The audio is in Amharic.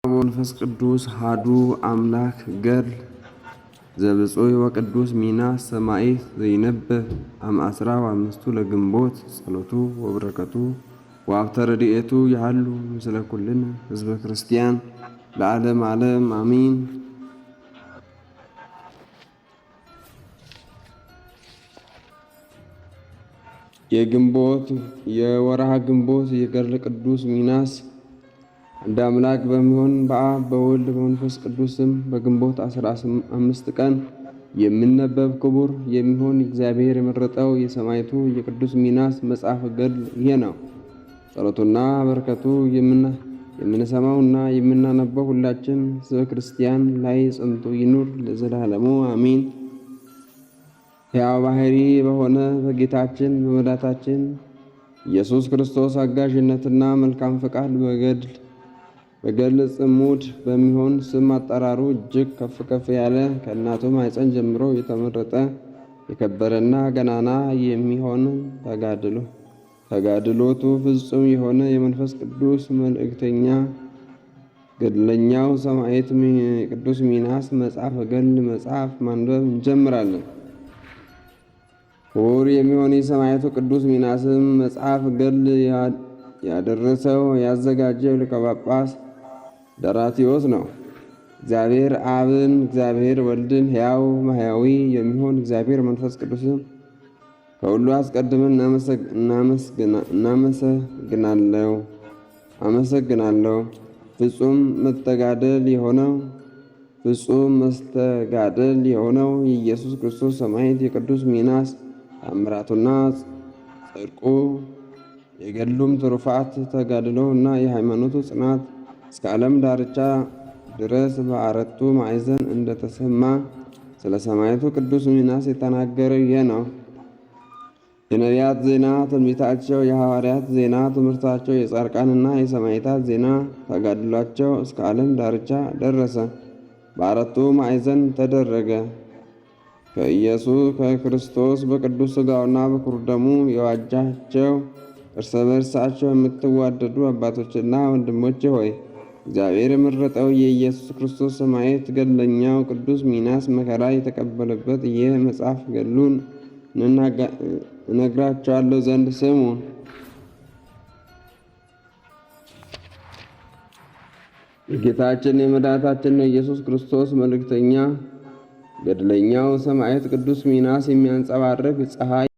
መንፈስ ቅዱስ አሐዱ አምላክ ገድል ዘብፁዕ ወቅዱስ ሚናስ ሰማዕት ዘይነብብ አምአስራ ወአምስቱ ለግንቦት ጸሎቱ ወበረከቱ ወሀብተ ረድኤቱ ያህሉ ምስለ ኩልነ ህዝበ ክርስቲያን ለዓለም ዓለም አሚን። የወርሃ ግንቦት የገድለ ቅዱስ ሚናስ አንድ አምላክ በሚሆን በአብ በወልድ በመንፈስ ቅዱስ ስም በግንቦት 15 ቀን የሚነበብ ክቡር የሚሆን እግዚአብሔር የመረጠው የሰማዕቱ የቅዱስ ሚናስ መጽሐፈ ገድል ይህ ነው። ጸሎቱና በረከቱ የምንሰማውና የምናነበው ሁላችን ሕዝበ ክርስቲያን ላይ ጸንቶ ይኑር ለዘላለሙ አሚን። ሕያው ባሕሪ በሆነ በጌታችን በመድኃኒታችን ኢየሱስ ክርስቶስ አጋዥነትና መልካም ፈቃድ በገድል ጽሙድ በሚሆን ስም አጠራሩ እጅግ ከፍ ከፍ ያለ ከእናቱ ማኅፀን ጀምሮ የተመረጠ የከበረና ገናና የሚሆን ተጋድሎቱ ፍጹም የሆነ የመንፈስ ቅዱስ መልእክተኛ ገድለኛው ሰማዕት ቅዱስ ሚናስ መጽሐፈ ገድል መጽሐፍ ማንበብ እንጀምራለን። ክቡር የሚሆን የሰማዕቱ ቅዱስ ሚናስም መጽሐፍ ገድል ያደረሰው ያዘጋጀው ሊቀ ጳጳስ ደራቲዎስ ነው። እግዚአብሔር አብን፣ እግዚአብሔር ወልድን ሕያው ማሕያዊ የሚሆን እግዚአብሔር መንፈስ ቅዱስን ከሁሉ አስቀድመን አመሰግናለሁ። ፍጹም መስተጋደል የሆነው የኢየሱስ ክርስቶስ ሰማዕት የቅዱስ ሚናስ ተአምራቱና ጽድቁ የገድሉም ትሩፋት ተጋድሎ እና የሃይማኖቱ ጽናት እስከ ዓለም ዳርቻ ድረስ በአራቱ ማዕዘን እንደተሰማ ስለ ሰማዕቱ ቅዱስ ሚናስ የተናገረው ይህ ነው። የነቢያት ዜና ትንቢታቸው፣ የሐዋርያት ዜና ትምህርታቸው፣ የጻድቃንና የሰማዕታት ዜና ተጋድሏቸው እስከ ዓለም ዳርቻ ደረሰ፣ በአራቱ ማዕዘን ተደረገ። ከክርስቶስ በቅዱስ ሥጋውና በክቡር ደሙ የዋጃቸው እርስ በርሳቸው የምትዋደዱ አባቶችና ወንድሞቼ ሆይ እግዚአብሔር የመረጠው የኢየሱስ ክርስቶስ ሰማዕት ገድለኛው ቅዱስ ሚናስ መከራ የተቀበለበት ይህ መጽሐፍ ገድሉን እነግራቸዋለሁ ዘንድ ስሙ። የጌታችን የመድኃኒታችን የኢየሱስ ክርስቶስ መልእክተኛ ገድለኛው ሰማዕት ቅዱስ ሚናስ የሚያንጸባርቅ ፀሐይ